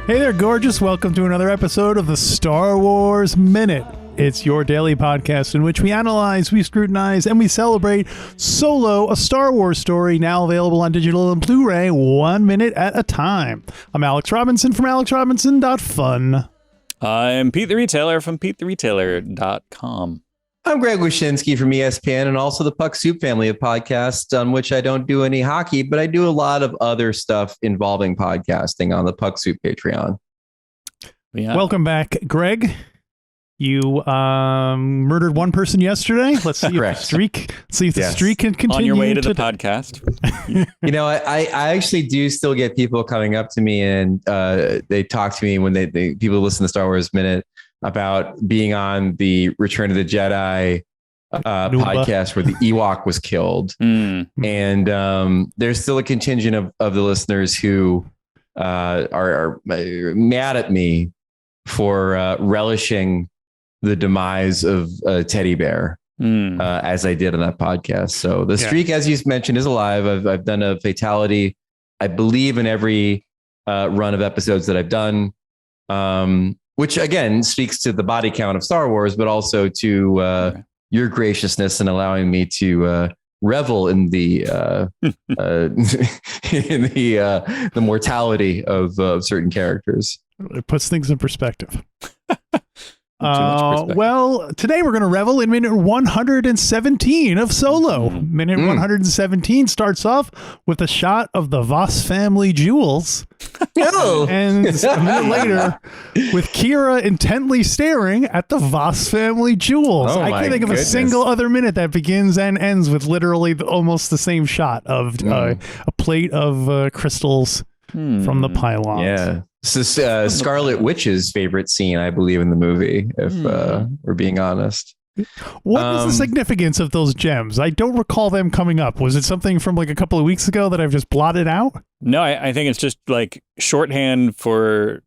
Hey there, gorgeous. Welcome to another episode of the Star Wars Minute. It's your daily podcast in which we analyze, we scrutinize, and we celebrate Solo, a Star Wars story, now available on digital and Blu-ray 1 minute at a time. I'm Alex Robinson from alexrobinson.fun. I'm Pete the Retailer from PeteTheRetailer.com. I'm Greg Wyshynski from ESPN and also the Puck Soup family of podcasts, on which I don't do any hockey, but I do a lot of other stuff involving podcasting on the Puck Soup Patreon. Yeah. Welcome back, Greg. You murdered one person yesterday. Let's see if the streak can continue. On your way to the podcast. You know, I actually do still get people coming up to me and they talk to me when they people listen to Star Wars Minute about being on the Return of the Jedi podcast where the Ewok was killed. And there's still a contingent of the listeners who are mad at me for relishing the demise of a teddy bear as I did on that podcast. So the streak, as you mentioned, is alive. I've done a fatality, I believe, in every run of episodes that I've done. Which again speaks to the body count of Star Wars, but also to your graciousness in allowing me to revel in the the mortality of certain characters. It puts things in perspective. Well, today we're going to revel in minute 117 of Solo. Minute 117 starts off with a shot of the Voss family jewels. And a minute later, with Qi'ra intently staring at the Voss family jewels. I can't think of a single other minute that begins and ends with literally almost the same shot of a plate of crystals from the pylons. Yeah. This is Scarlet Witch's favorite scene, I believe, in the movie, if we're being honest. What is the significance of those gems? I don't recall them coming up. Was it something from like a couple of weeks ago that I've just blotted out? No, I think it's just like shorthand for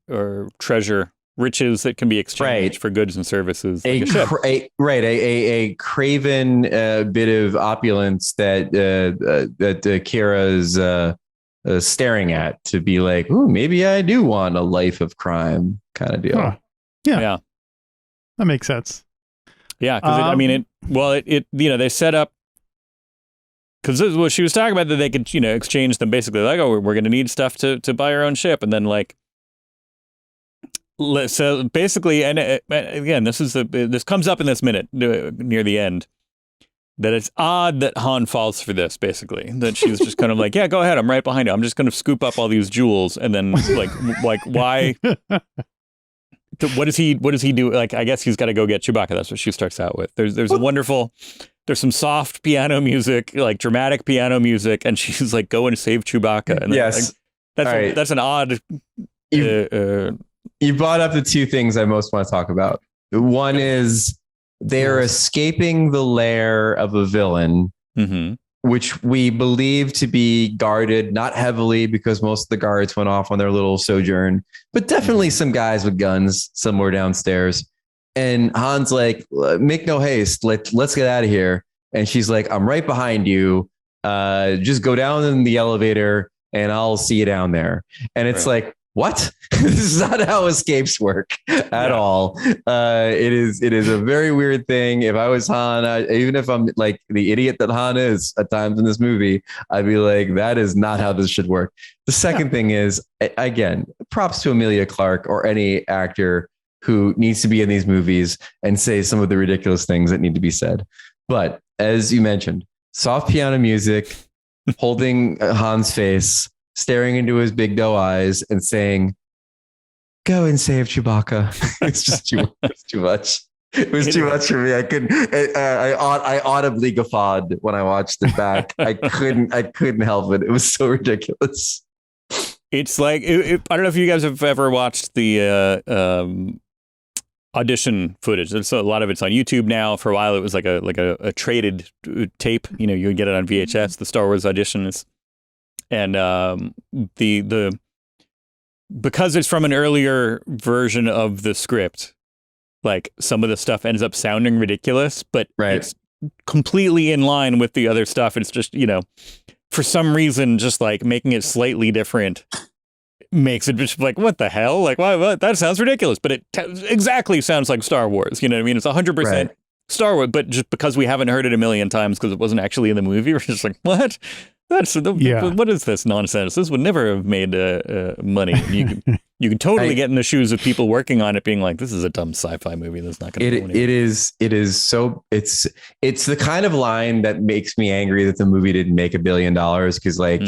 treasure, riches that can be exchanged for goods and services. Like a craven bit of opulence that Qi'ra is staring at to be like, ooh, maybe I do want a life of crime kind of deal. Yeah. That makes sense. Yeah, because they set up, because this is what she was talking about, that they could, exchange them basically like, oh, we're going to need stuff to buy our own ship. And then like, so basically, and again, this comes up in this minute near the end, that it's odd that Han falls for this, basically. That she's just kind of like, yeah, go ahead, I'm right behind you. I'm just going to scoop up all these jewels. And then like why? What does he do? Like, I guess he's got to go get Chewbacca. That's what she starts out with. There's some soft piano music, like dramatic piano music. And she's like, go and save Chewbacca. And yes. That's an odd. You brought up the two things I most want to talk about. One is, they're escaping the lair of a villain, which we believe to be guarded, not heavily because most of the guards went off on their little sojourn, but definitely some guys with guns somewhere downstairs. And Han's like, make no haste. Let's get out of here. And she's like, I'm right behind you. Just go down in the elevator and I'll see you down there. And it's like, what? This is not how escapes work at all. It is a very weird thing. If I was Han, even if I'm like the idiot that Han is at times in this movie, I'd be like, that is not how this should work. The second thing is, again, props to Emilia Clarke or any actor who needs to be in these movies and say some of the ridiculous things that need to be said. But as you mentioned, soft piano music, holding Han's face, staring into his big doe eyes and saying, go and save Chewbacca. It's just too much. It was too much for me. I couldn't, I audibly guffawed when I watched it back. I couldn't help it. It was so ridiculous. It's like, I don't know if you guys have ever watched the audition footage. There's a lot of it's on YouTube now. For a while, it was like a traded tape. You would get it on VHS, the Star Wars auditions. And the because it's from an earlier version of the script, like some of the stuff ends up sounding ridiculous, but it's completely in line with the other stuff. It's just, for some reason, just like making it slightly different makes it just like, what the hell? Like, why? What? That sounds ridiculous. But it exactly sounds like Star Wars. You know what I mean? It's 100% Right. Star Wars, but just because we haven't heard it a million times because it wasn't actually in the movie, we're just like, what? What is this nonsense? This would never have made money. You can totally get in the shoes of people working on it, being like, "This is a dumb sci-fi movie that's not going to." It is the kind of line that makes me angry that the movie didn't make $1 billion because like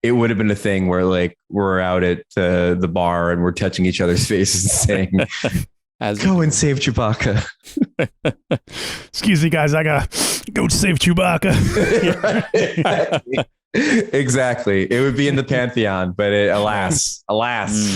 it would have been a thing where like we're out at the bar and we're touching each other's faces and saying, "Go and save Chewbacca." Excuse me, guys. I gotta go save Chewbacca. Exactly. It would be in the Pantheon, but alas,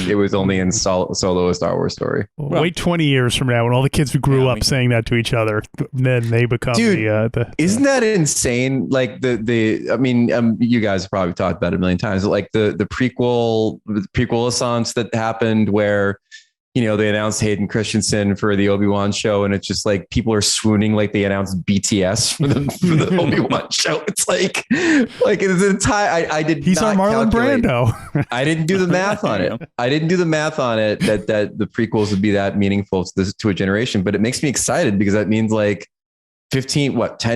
it was only in Solo, a Star Wars story. Well, wait 20 years from now when all the kids who grew up saying that to each other, then they become isn't that insane? Like I mean, you guys have probably talked about it a million times, but like the prequel assance that happened where, you know, they announced Hayden Christensen for the Obi-Wan show, and it's just like people are swooning like they announced BTS for the Obi-Wan show. It's like it's entire. I did. He's our Marlon Brando. I didn't do the math on it. That the prequels would be that meaningful to a generation. But it makes me excited because that means like 10,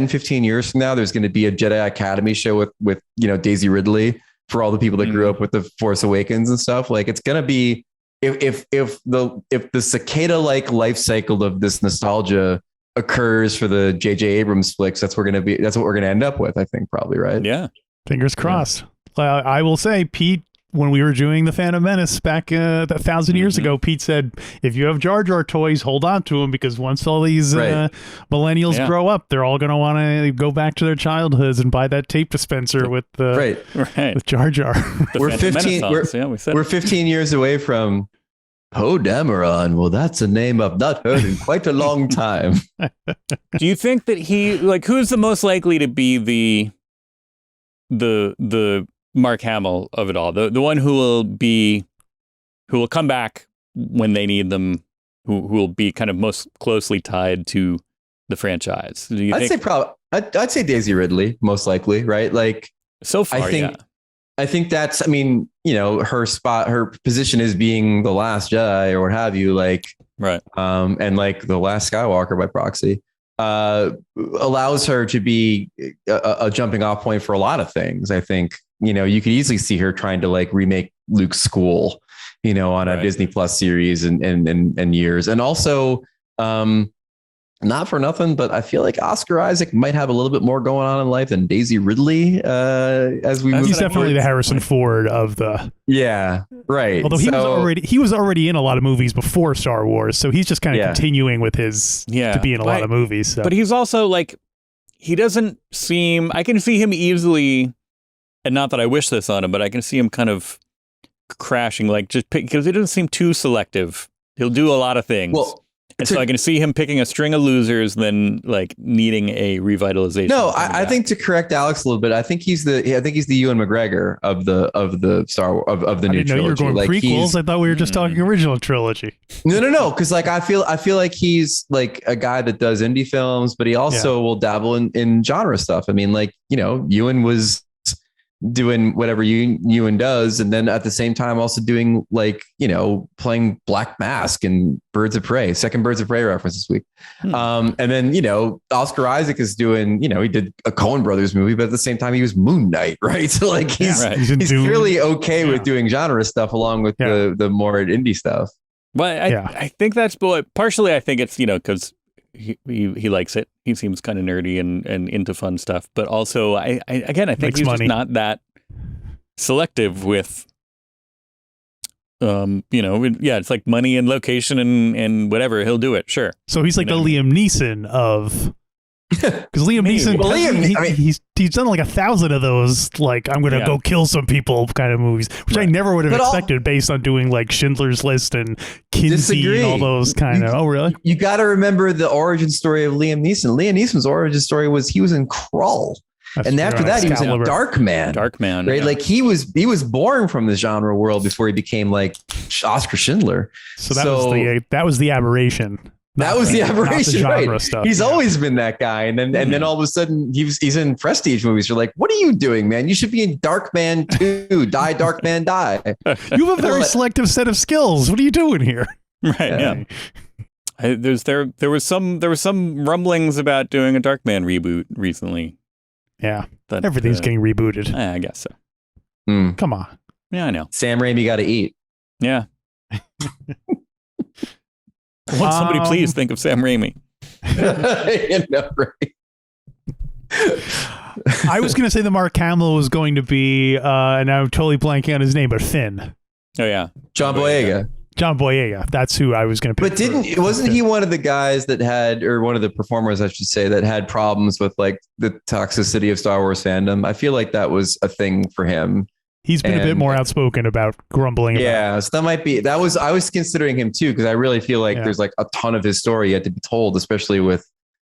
15 years from now, there's going to be a Jedi Academy show with you know Daisy Ridley for all the people that grew up with the Force Awakens and stuff. Like it's going to be. If the cicada-like life cycle of this nostalgia occurs for the J.J. Abrams flicks, that's what we're going to end up with, I think, probably, right? Yeah. Fingers crossed. I will say, Pete, when we were doing the Phantom Menace back 1,000 years ago, Pete said, if you have Jar Jar toys, hold on to them because once all these millennials grow up, they're all going to want to go back to their childhoods and buy that tape dispenser with Jar Jar. We're 15 years away from Poe Dameron. Well, that's a name I've not heard in quite a long time. Do you think that who's the most likely to be the Mark Hamill of it all, the one who will come back when they need them, who will be kind of most closely tied to the franchise? Do you think? I'd say Daisy Ridley, most likely, right? Like so far, I think that's, I mean, you know, her position is being the last Jedi or what have you, like, right. And like the last Skywalker by proxy, allows her to be a jumping off point for a lot of things. I think, you know, you could easily see her trying to like remake Luke's school, you know, on a Disney Plus series and years. And also, not for nothing, but I feel like Oscar Isaac might have a little bit more going on in life than Daisy Ridley. As we move, he's definitely the Harrison Ford of the. Yeah, right. Although he was already in a lot of movies before Star Wars, so he's just kind of continuing with his to be in a lot of movies. So. But he's also like, he doesn't seem. I can see him easily, and not that I wish this on him, but I can see him kind of crashing, like just because he doesn't seem too selective. He'll do a lot of things. Well. And so I can see him picking a string of losers, then like needing a revitalization. No, I think to correct Alex a little bit, I think he's the Ewan McGregor of the Star of the new trilogy. I didn't know you were going prequels. I thought we were just talking original trilogy. No, because like I feel like he's like a guy that does indie films, but he also will dabble in genre stuff. I mean, like, you know, Ewan was doing whatever Ewan does, and then at the same time also doing, like, you know, playing Black Mask and Birds of Prey. Second Birds of Prey reference this week. And then, you know, Oscar Isaac is doing, you know, he did a Coen Brothers movie, but at the same time he was Moon Knight, right? So like he's clearly okay with doing genre stuff along with the more indie stuff. Well, I think that's partially. I think it's, you know, because he likes it. He seems kind of nerdy and into fun stuff. But also, I think he's just not that selective with, you know, it's like money and location and whatever. He'll do it. Sure. So he's like the Liam Neeson of. Because Liam Neeson, he's done like 1,000 of those, like, I'm going to go kill some people kind of movies, which I never would have expected based on doing like Schindler's List and Kinsey and all those kind of. Oh, really? You got to remember the origin story of Liam Neeson. Liam Neeson's origin story was he was in Krull. And after that, he was in Darkman. Darkman, right? Yeah. Like he was born from the genre world before he became like Oscar Schindler. So that was the aberration. That was the aberration, right? Stuff, he's always been that guy, and then all of a sudden he's in prestige movies. You're like, what are you doing, man? You should be in Darkman 2. Die, Darkman, die. You have a very selective set of skills. What are you doing here? Right. Yeah. There was some rumblings about doing a Darkman reboot recently. Yeah. Everything's getting rebooted. I guess so. Come on. Yeah, I know. Sam Raimi got to eat. Yeah. Won't somebody please think of Sam Raimi? Right. I was going to say that Mark Hamill was going to be, and I'm totally blanking on his name, but Finn. Oh, yeah. John Boyega. John Boyega. That's who I was going to pick. But wasn't he one of the guys that had, or one of the performers, I should say, that had problems with like the toxicity of Star Wars fandom? I feel like that was a thing for him. He's been a bit more outspoken about grumbling. Yeah, so that might be, I was considering him too, because I really feel like there's like a ton of his story yet to be told, especially with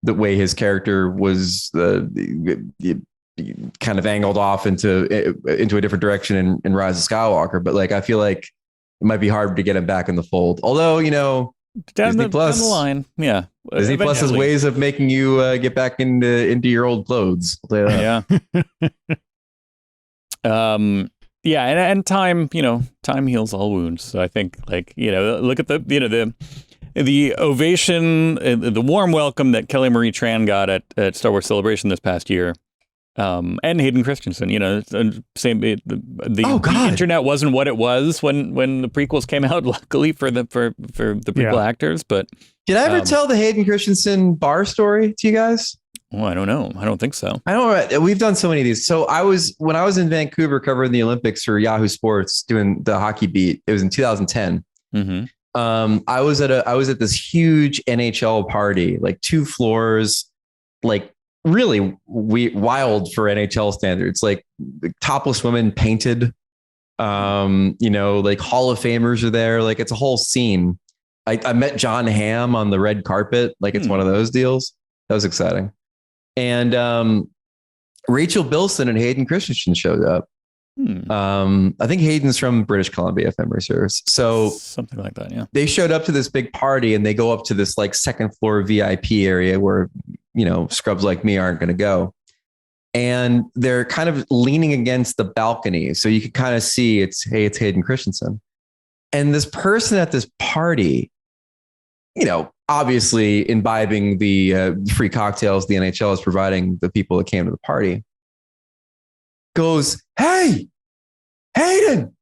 the way his character was kind of angled off into a different direction in Rise of Skywalker. But like, I feel like it might be hard to get him back in the fold. Although, Disney Plus, down the line, yeah. Disney Plus has ways of making you get back into your old clothes. Yeah. Yeah, and time heals all wounds. So I think, like, look at the ovation, the warm welcome that Kelly Marie Tran got at Star Wars Celebration this past year, and Hayden Christensen. Same. The internet wasn't what it was when the prequels came out. Luckily for the prequel actors, but did I ever tell the Hayden Christensen bar story to you guys? Oh, I don't know. I don't think so. I don't know. We've done so many of these. So when I was in Vancouver covering the Olympics for Yahoo Sports, doing the hockey beat, it was in 2010. Mm-hmm. I was at this huge NHL party, like 2 floors, like really wild for NHL standards, like topless women painted, like Hall of Famers are there. Like it's a whole scene. I met John Hamm on the red carpet. Like it's one of those deals. That was exciting. And Rachel Bilson and Hayden Christensen showed up. I think Hayden's from British Columbia, if memory serves. So something like that, yeah. They showed up to this big party and they go up to this like second floor VIP area where, scrubs like me aren't going to go. And they're kind of leaning against the balcony. So you can kind of see it's Hayden Christensen. And this person at this party, obviously imbibing the free cocktails the NHL is providing the people that came to the party, goes, "Hey, Hayden,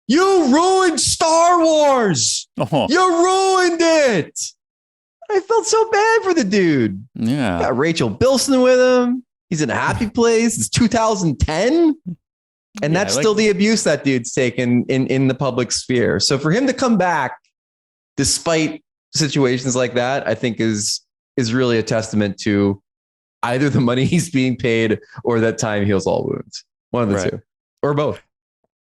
you ruined Star Wars. You ruined it." I felt so bad for the dude. Yeah. Got Rachel Bilson with him. He's in a happy place. It's 2010. And that's still the abuse that dude's taken in the public sphere. So for him to come back, despite situations like that, I think is really a testament to either the money he's being paid or that time heals all wounds. One of the two, or both.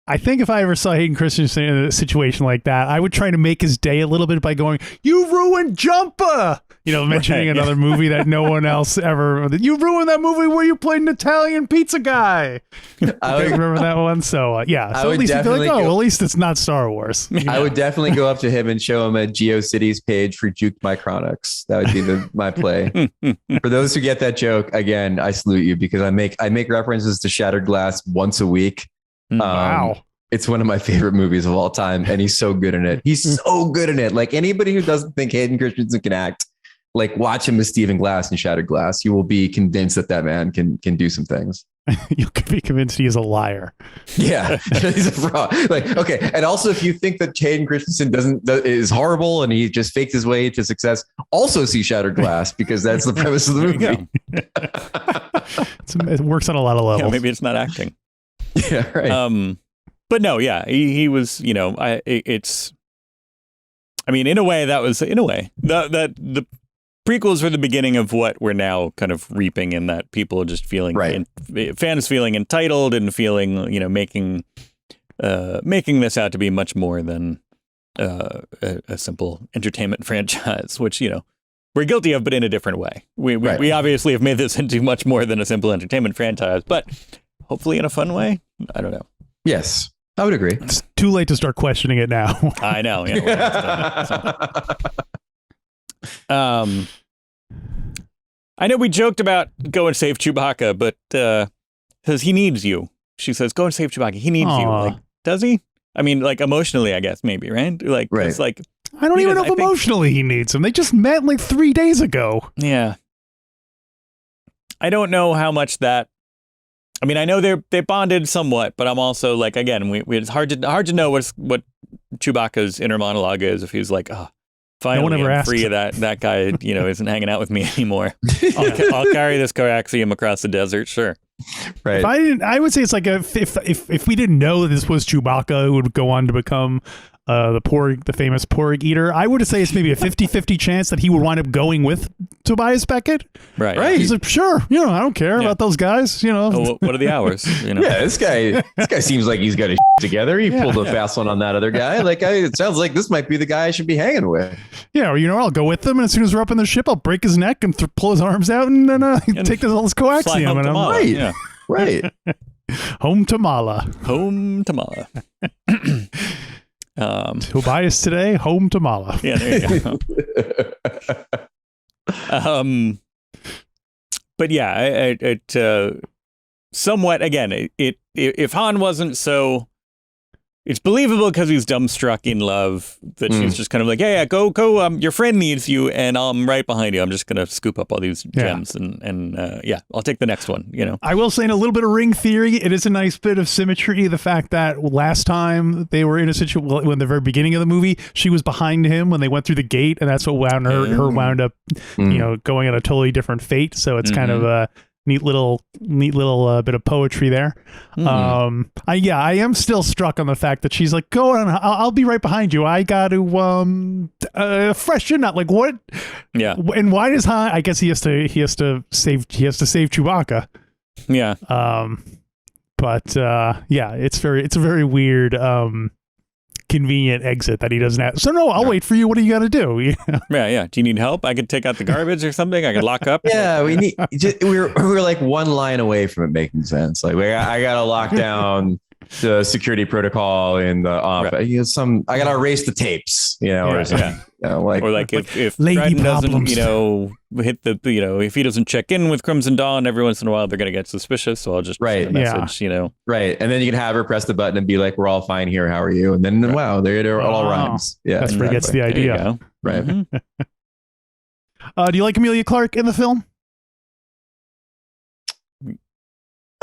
I think if I ever saw Hayden Christensen in a situation like that, I would try to make his day a little bit by going, "You ruined Jumpa!" Mentioning another movie that no one else ever. You ruined that movie where you played an Italian pizza guy. I remember that one. So So at least you'd be like, at least it's not Star Wars. I would definitely go up to him and show him a GeoCities page for Juke My Chronics. That would be my play. For those who get that joke, again, I salute you because I make references to Shattered Glass once a week. Wow. It's one of my favorite movies of all time, and he's so good in it. He's so good in it. Like anybody who doesn't think Hayden Christensen can act, like watch him with Stephen Glass and Shattered Glass. You will be convinced that man can do some things. You could be convinced he is a liar. Yeah, he's a fraud. Like, okay, and also if you think that Hayden Christensen is horrible and he just faked his way to success, also see Shattered Glass because that's the premise of the movie. It works on a lot of levels. Yeah, maybe it's not acting. Yeah, right. But no, yeah, he was. It's. I mean, in a way, the prequels were the beginning of what we're now kind of reaping, in that people just feeling fans feeling entitled and feeling making this out to be much more than a simple entertainment franchise, which we're guilty of, but in a different way. We obviously have made this into much more than a simple entertainment franchise, but hopefully in a fun way. I don't know. Yes, I would agree. It's too late to start questioning it now. I know. I know we joked about go and save Chewbacca, but says he needs you. She says, go and save Chewbacca. He needs you. Like, does he? I mean, like emotionally, I guess, maybe, right? Like, Right. It's like, I don't even know if emotionally he needs him. They just met like 3 days ago. Yeah. I don't know how much that. I mean, I know they bonded somewhat, but I'm also like, again, it's hard to know what Chewbacca's inner monologue is if he's like, oh, finally I'm free of that guy, isn't hanging out with me anymore. I'll carry this Caraxium across the desert, sure. Right. I would say it's like if we didn't know this was Chewbacca who would go on to become the famous porg eater, I would say it's maybe a 50-50 chance that he would wind up going with Tobias Beckett. Right. He's like, sure, I don't care about those guys. Oh, what are the hours? Yeah, this guy seems like he's got his together. He pulled a fast one on that other guy. Like, it sounds like this might be the guy I should be hanging with. Yeah, or I'll go with them, and as soon as we're up in the ship, I'll break his neck and pull his arms out, and then take all this coaxium. And I'm right. Yeah. Right. Home to Mala. Home to Mala. Tobias today, home to Mala. Yeah, there you go. But yeah, it somewhat, again, if Han wasn't so, it's believable because he's dumbstruck in love that she's just kind of like, yeah, go, your friend needs you, and I'm right behind you. I'm just gonna scoop up all these gems, and I'll take the next one. I will say, in a little bit of ring theory, it is a nice bit of symmetry. The fact that last time they were in a situation, when the very beginning of the movie, she was behind him when they went through the gate, and that's what wound up, going on a totally different fate. So it's kind of a neat little bit of poetry there. I am still struck on the fact that she's like, go on, I'll be right behind you. I got to freshen up. Like, what? Yeah. And why does Han? I guess he has to save Chewbacca. Yeah. But it's a very weird convenient exit that he doesn't have. So no, I'll wait for you. What do you got to do? Yeah. Do you need help? I could take out the garbage or something. I could lock up. Yeah, we're like one line away from it making sense. Like, I got to lock down the security protocol in the office. Right. I got to erase the tapes, or something. Or like if Dryden doesn't, hit the, if he doesn't check in with Crimson Dawn every once in a while, they're going to get suspicious. So I'll just send a message, Right. And then you can have her press the button and be like, we're all fine here. How are you? And then, wow, there all rhymes. Yeah. That's where he gets the idea. Right. Mm-hmm. Do you like Emilia Clarke in the film?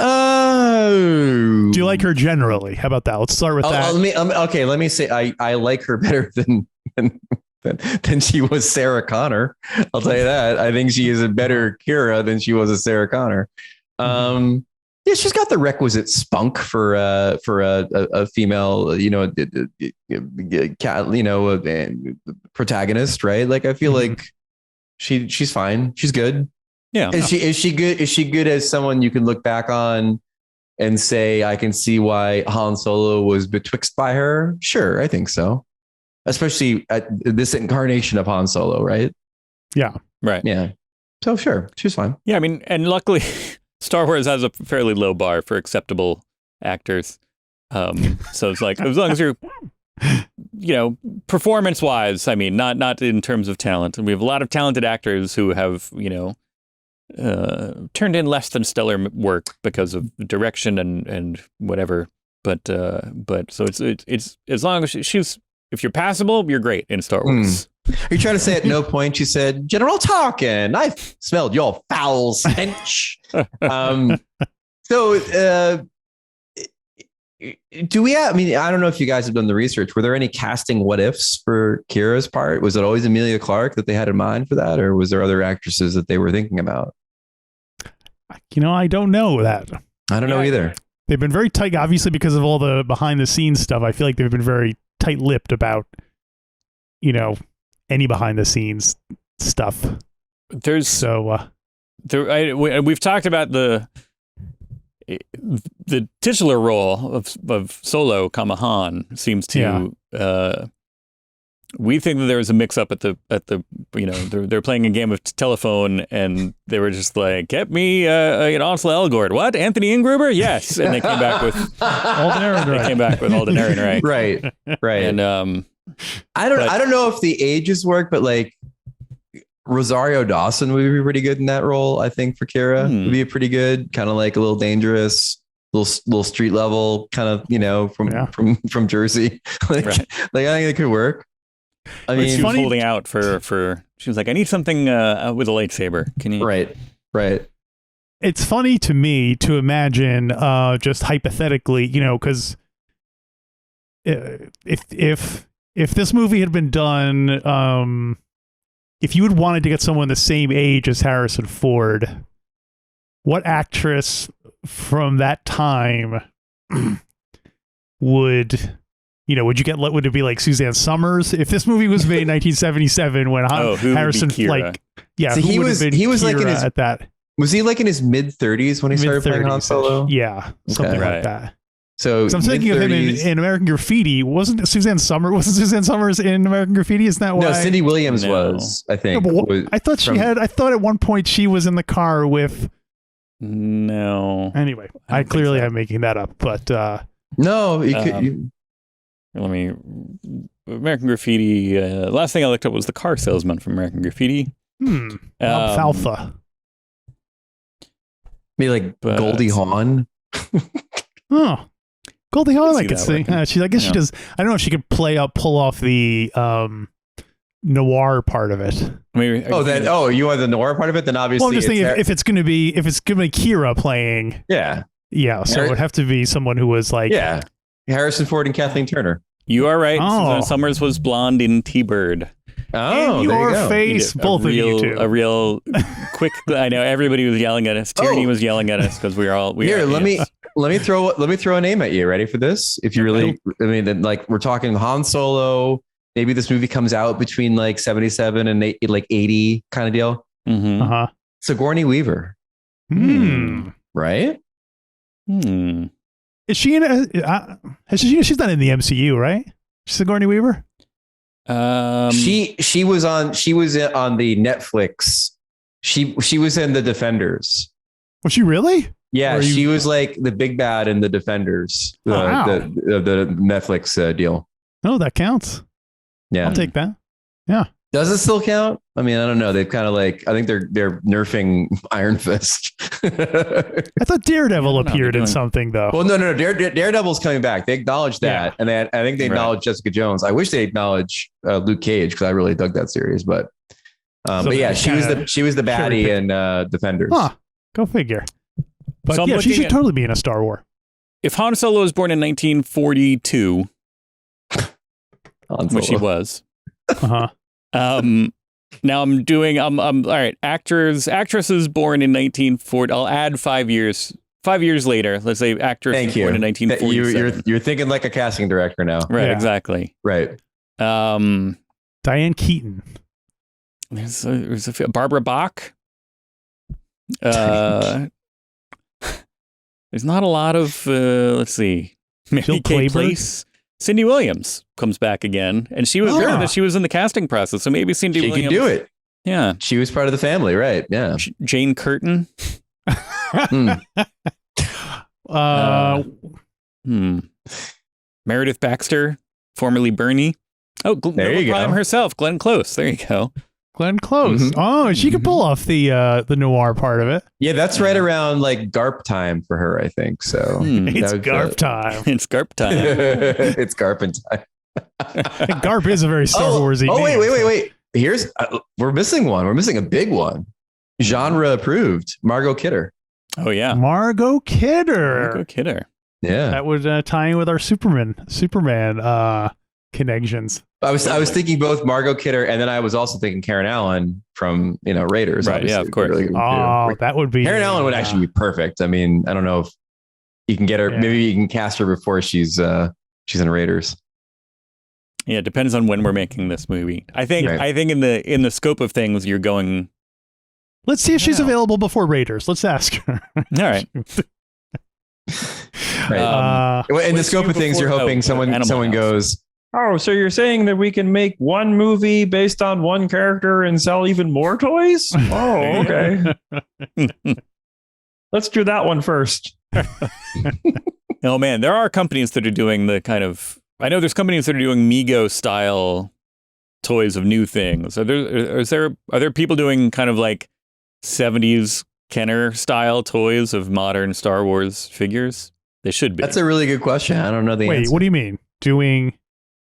Oh. Do you like her generally? How about that? Let's start with that. Let me say I like her better than she was Sarah Connor. I'll tell you that. I think she is a better Qi'ra than she was a Sarah Connor. Yeah, she's got the requisite spunk for a female, protagonist, right? Like, I feel like she's fine. She's good. Yeah. Is she good? Is she good as someone you can look back on and say, I can see why Han Solo was betwixt by her? Sure, I think so. Especially at this incarnation of Han Solo, right? Yeah. Right. Yeah. So sure, she's fine. Yeah, I mean, and luckily Star Wars has a fairly low bar for acceptable actors. So it's like, as long as you're, performance-wise, I mean, not in terms of talent. And we have a lot of talented actors who have, turned in less than stellar work because of direction and whatever. But so it's as long as she's, if you're passable, you're great in Star Wars. Are you trying to say at no point she said, General Tarkin, I've smelled your foul stench? Do we have, I don't know if you guys have done the research. Were there any casting what ifs for Qi'ra's part? Was it always Emilia Clarke that they had in mind for that? Or was there other actresses that they were thinking about? I don't know that. I don't know either. They've been very tight, obviously, because of all the behind the scenes stuff. I feel like they've been very tight-lipped about, any behind the scenes stuff. We've talked about the titular role of Solo, Han seems to. We think that there was a mix-up at the they're playing a game of telephone, and they were just like, get me Ansel Elgort. What? Anthony Ingruber? Yes. And they came back with Alden Ehrenreich. Right. And I don't know if the ages work, but like Rosario Dawson would be pretty good in that role. I think for Qi'ra would be a pretty good, kind of like a little dangerous, little street level, kind of, you know, from Jersey. Like I think it could work. I mean, she was holding out for. She was like, I need something with a lightsaber. Can you? Right. It's funny to me to imagine, just hypothetically, you know, because if this movie had been done, if you had wanted to get someone the same age as Harrison Ford, what actress from that time would you get? Would it be like Suzanne Summers? If this movie was made in 1977, when Harrison, like, so he was like in his, at that. Was he like in his mid-30s when he started playing Han Solo? Yeah, something like that. So I'm thinking of him in American Graffiti. Wasn't Suzanne Summers in American Graffiti? Isn't that why? No, Cindy Williams was, I think. No, I thought I thought at one point she was in the car with. No. Anyway, I clearly am making that up, but no, you could. Let me. American Graffiti. Last thing I looked up was the car salesman from American Graffiti. Alfalfa. Maybe like Goldie Hawn. Oh, Goldie Hawn, I could see. I guess she does. I don't know if she could pull off the noir part of it. I mean, you want the noir part of it? Then obviously, well, I'm just thinking if it's going to be Qi'ra playing. Yeah. So it would have to be someone who was like Harrison Ford and Kathleen Turner. You are right. Suzanne Summers was blonde in T-Bird. Oh, in your face, both of you two. A real quick. I know everybody was yelling at us. Tyranny was yelling at us because we are. Let me throw a name at you. Ready for this? If you really, I mean, then like we're talking Han Solo. Maybe this movie comes out between like 77 and 80 kind of deal. Mm-hmm. Sigourney Weaver. Right? Is she in? She's not in the MCU, right? Sigourney Weaver. She was on the Netflix. She was in The Defenders. Was she really? Yeah, she was like the big bad in The Defenders, the Netflix deal. Oh, that counts. Yeah, I'll take that. Yeah. Does it still count? I mean, I don't know. They've kind of like, I think they're nerfing Iron Fist. I thought Daredevil appeared in something though. Well, no. Daredevil's coming back. They acknowledged that, and I think they acknowledged Jessica Jones. I wish they acknowledged Luke Cage because I really dug that series. But yeah, she was the baddie in Defenders. Huh. Go figure. But so she should totally be in a Star Wars. If Han Solo was born in 1942, which he was. Now I'm all right. Actresses born in 1940. I'll add 5 years. 5 years later, let's say actress born in 1947. You're thinking like a casting director now. Right, exactly. Right. Diane Keaton. There's a Barbara Bach. There's not a lot of let's see. Mary Kay Place. Cindy Williams comes back again, and she was there that she was in the casting process. So maybe Cindy Williams can do it. Yeah, she was part of the family, right? Yeah. Jane Curtin. Meredith Baxter, formerly Bernie. Oh, there you go. Herself, Glenn Close. There you go. Glenn Close. Mm-hmm. Oh, she could pull off the noir part of it. Yeah, that's right around like GARP time for her, I think. So it's GARP time. It's GARP time. It's GARPing time. GARP is a very Star Warsy name. Wait. Here's we're missing one. We're missing a big one. Genre approved. Margot Kidder. Oh yeah, Margot Kidder. Yeah, that would tie in with our Superman connections. I was thinking both Margot Kidder, and then I was also thinking Karen Allen from Raiders. Right? Yeah, of course. Really that would be Karen Allen would actually be perfect. I mean, I don't know if you can get her. Yeah. Maybe you can cast her before she's in Raiders. Yeah, it depends on when we're making this movie. I think in the scope of things, you're going. Let's see if she's available before Raiders. Let's ask her. All right. Right. In the scope of things, you're hoping someone goes, oh, so you're saying that we can make one movie based on one character and sell even more toys? Oh, okay. Let's do that one first. Oh, man, there are companies that are doing the kind of... I know there's companies that are doing Mego style toys of new things. Are there people doing kind of like 70s Kenner style toys of modern Star Wars figures? They should be. That's a really good question. I don't know the answer. Wait, what do you mean? Doing?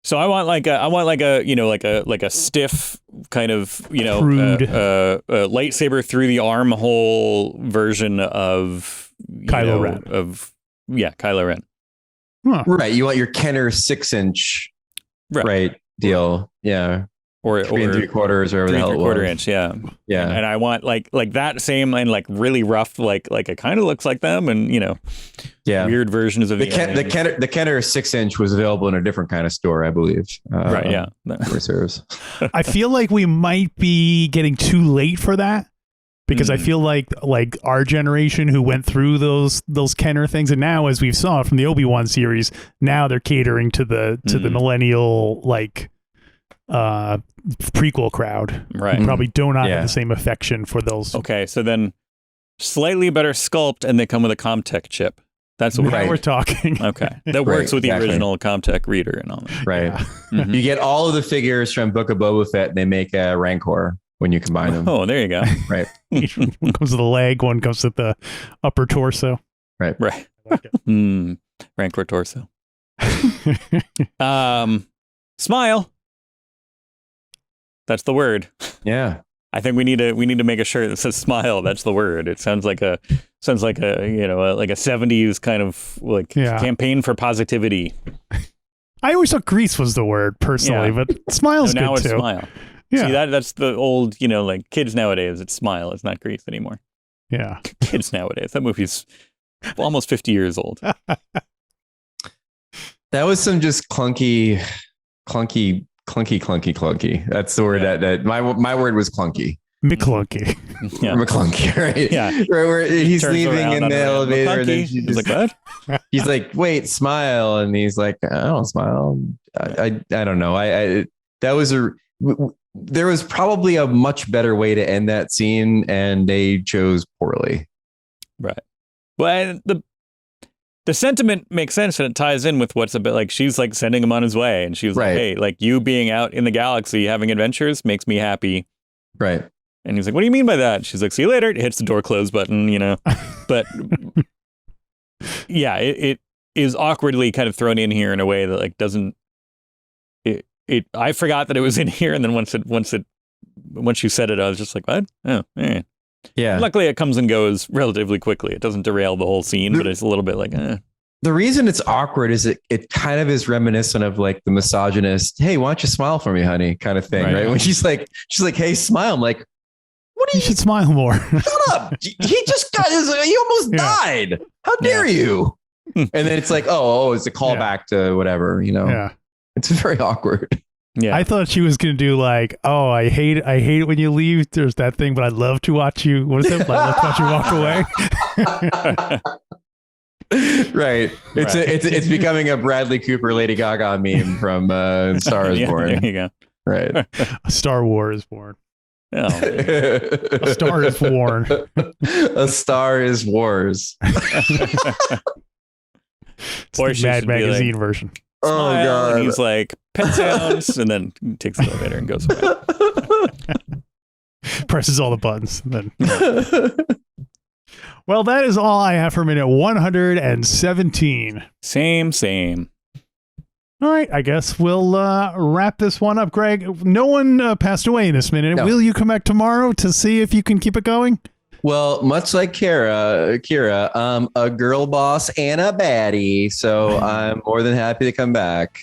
So I want like a stiff kind of Crude. lightsaber through the armhole version of Kylo Ren. Kylo Ren. Huh. Right. You want your Kenner 6-inch right deal. Yeah. Or 3 3/4 or whatever the hell it was. 3/4 inch, yeah. And I want like that same and like really rough, like it kind of looks like them, and weird versions of the Kenner 6-inch was available in a different kind of store, I believe. Right, yeah. Reserves. I feel like we might be getting too late for that, because I feel like our generation who went through those Kenner things, and now, as we saw from the Obi-Wan series, now they're catering to the millennial prequel crowd, right? Who probably do not have the same affection for those. Okay, so then slightly better sculpt, and they come with a Comtech chip. That's what we're talking. Okay, that works with the original Comtech reader and all that. Right. Yeah. You get all of the figures from Book of Boba Fett, and they make a Rancor when you combine them. Oh, there you go. Right. One comes with the leg, one comes with the upper torso. Right. Right. Rancor torso. Smile. That's the word. Yeah. I think we need to make a shirt that says smile. That's the word. It sounds like a like a 70s kind of campaign for positivity. I always thought grease was the word personally, but smile's now good it's too. Smile. Yeah. See, that's the old, like kids nowadays, it's smile. It's not grease anymore. Yeah. Kids nowadays. That movie's almost 50 years old. That was some just clunky. That's the word that my word was clunky. McClunky. Yeah. McClunky, right? Yeah. Where he's leaving in the elevator. And then he's like, what? He's like, wait, smile. And he's like, I don't smile. I don't know. There was probably a much better way to end that scene, and they chose poorly. Right. Well, the sentiment makes sense, and it ties in with what's a bit like she's like sending him on his way, and she was like, hey, like you being out in the galaxy having adventures makes me happy. Right. And he's like, what do you mean by that? She's like, see you later. It hits the door close button, But yeah, it is awkwardly kind of thrown in here in a way that like doesn't I forgot that it was in here, and then once you said it, I was just like, what? Oh, man. Yeah. Luckily, it comes and goes relatively quickly. It doesn't derail the whole scene, but it's a little bit like, The reason it's awkward is it kind of is reminiscent of like the misogynist, hey, why don't you smile for me, honey, kind of thing, right? When she's like, hey, smile. I'm like, what do you should smile more. Shut up. He just he almost died. How dare you? And then it's like, oh, it's a callback to whatever, Yeah. It's very awkward. Yeah. I thought she was going to do like, oh, I hate it when you leave. There's that thing, but I'd love to watch you. What is it? I love to watch you walk away. Right. It's becoming a Bradley Cooper, Lady Gaga meme from Star is Born. There you go. Right. A Star War is born. Oh, a star is born. A Star is Wars. Or the Mad Magazine version. Oh God! And he's like, pet sounds, and then takes the elevator and goes away. Presses all the buttons. Then. Well, that is all I have for minute 117. Same. All right, I guess we'll wrap this one up. Greg, no one passed away in this minute. No. Will you come back tomorrow to see if you can keep it going? Well, much like Qi'ra, I'm a girl boss and a baddie, so I'm more than happy to come back.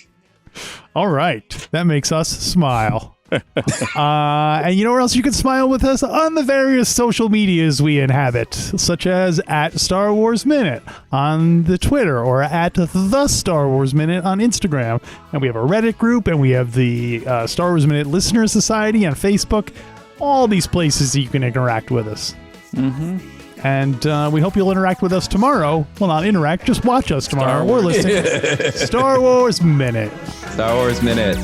All right. That makes us smile. And you know where else you can smile with us? On the various social medias we inhabit, such as at Star Wars Minute on the Twitter, or at the Star Wars Minute on Instagram. And we have a Reddit group, and we have the Star Wars Minute Listener Society on Facebook. All these places that you can interact with us. Mm-hmm. And we hope you'll interact with us tomorrow. Well, not interact, just watch us tomorrow. We're listening. Star Wars Minute. Star Wars Minute.